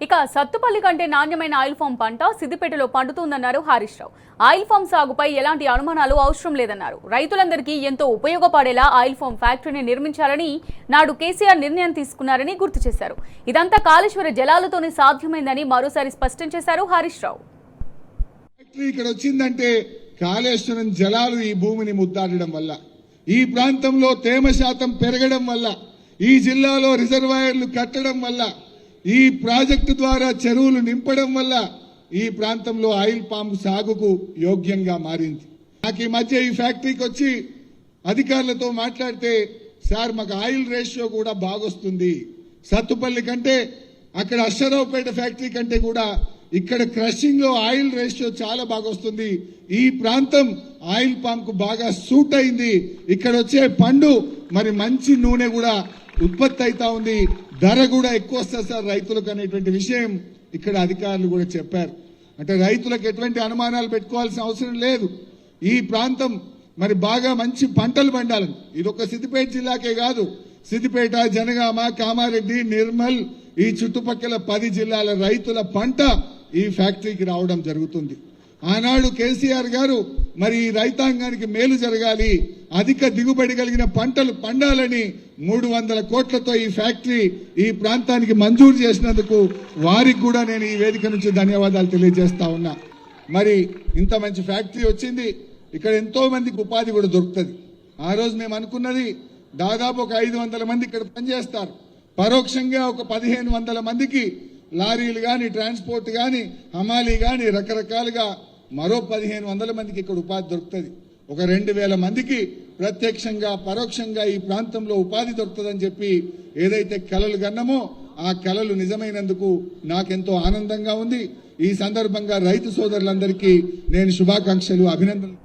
ఇక సత్తుపల్లి కంటే నాణ్యమైన ఆయిల్ ఫామ్ పంట సిద్దిపేటలో పండుతుందన్నారు హరీష్ రావు. ఆయిల్ ఫామ్ సాగుపై ఎలాంటి అనుమానాలు అవసరం లేదన్నారు. రైతులందరికీ ఎంతో ఉపయోగపడేలా ఆయిల్ ఫామ్ ఫ్యాక్టరీని నిర్మించాలని నాడు కేసీఆర్ నిర్ణయం తీసుకున్నారని గుర్తు చేశారు. ఇదంతా కాళేశ్వర జలాలతోనే సాధ్యమైందని మరోసారి స్పష్టం చేశారు హరీష్ రావు. ఇక్కడ వచ్చిందంటే కాళేశ్వరం జలాలు ఈ భూమిని ముద్దాడడం వల్ల, ఈ ప్రాంతంలో తేమ శాతం పెరగడం వల్ల, ఈ జిల్లాలో రిజర్వాయర్లు కట్టడం వల్ల, ఈ ప్రాజెక్టు ద్వారా చెరువులు నింపడం వల్ల ఈ ప్రాంతంలో ఆయిల్ పామ్ సాగుకు యోగ్యంగా మారింది. నాకు ఈ మధ్య ఈ ఫ్యాక్టరీకి వచ్చి అధికారులతో మాట్లాడితే, సార్ మాకు ఆయిల్ రేషియో కూడా బాగొస్తుంది, సత్తుపల్లి కంటే అక్కడ అశ్వరావుపేట ఫ్యాక్టరీ కంటే కూడా ఇక్కడ క్రషింగ్ లో ఆయిల్ రేషియో చాలా బాగా వస్తుంది, ఈ ప్రాంతం ఆయిల్ పామ్ కు బాగా సూట్ అయింది, ఇక్కడ వచ్చే పండు మరి మంచి నూనె కూడా ఉత్పత్తి అవుతా ఉంది, ధర కూడా ఎక్కువ వస్తుంది సార్ రైతులకు అనేటువంటి విషయం ఇక్కడ అధికారులు కూడా చెప్పారు. అంటే రైతులకు ఎటువంటి అనుమానాలు పెట్టుకోవాల్సిన అవసరం లేదు. ఈ ప్రాంతం మరి బాగా మంచి పంటలు పండాలని, ఇది ఒక సిద్దిపేట జిల్లాకే కాదు, సిద్దిపేట, జనగామ, కామారెడ్డి, నిర్మల్ ఈ చుట్టుపక్కల 10 జిల్లాల రైతుల పంట ఈ ఫ్యాక్టరీకి రావడం జరుగుతుంది. ఆనాడు కేసీఆర్ గారు మరి ఈ రైతాంగానికి మేలు జరగాలి, అధిక దిగుబడి కలిగిన పంటలు పండాలని 300 కోట్లతో ఈ ఫ్యాక్టరీ ఈ ప్రాంతానికి మంజూరు చేసినందుకు వారికి కూడా నేను ఈ వేదిక నుంచి ధన్యవాదాలు తెలియజేస్తా ఉన్నా. మరి ఇంత మంచి ఫ్యాక్టరీ వచ్చింది, ఇక్కడ ఎంతో మందికి ఉపాధి కూడా దొరుకుతుంది. ఆ రోజు మేము అనుకున్నది దాదాపు ఒక 500 మంది ఇక్కడ పనిచేస్తారు, పరోక్షంగా ఒక 1500 మందికి లారీలు కానీ, ట్రాన్స్పోర్ట్ కానీ, హమాలీ కానీ రకరకాలుగా మరో 1500 మందికి ఇక్కడ ఉపాధి దొరుకుతుంది. ఒక 2000 మందికి ప్రత్యక్షంగా పరోక్షంగా ఈ ప్రాంతంలో ఉపాధి దొరుకుతుందని చెప్పి ఏదైతే కలలు కన్నామో ఆ కలలు నిజమైనందుకు నాకెంతో ఆనందంగా ఉంది. ఈ సందర్భంగా రైతు సోదరులందరికీ నేను శుభాకాంక్షలు, అభినందనలు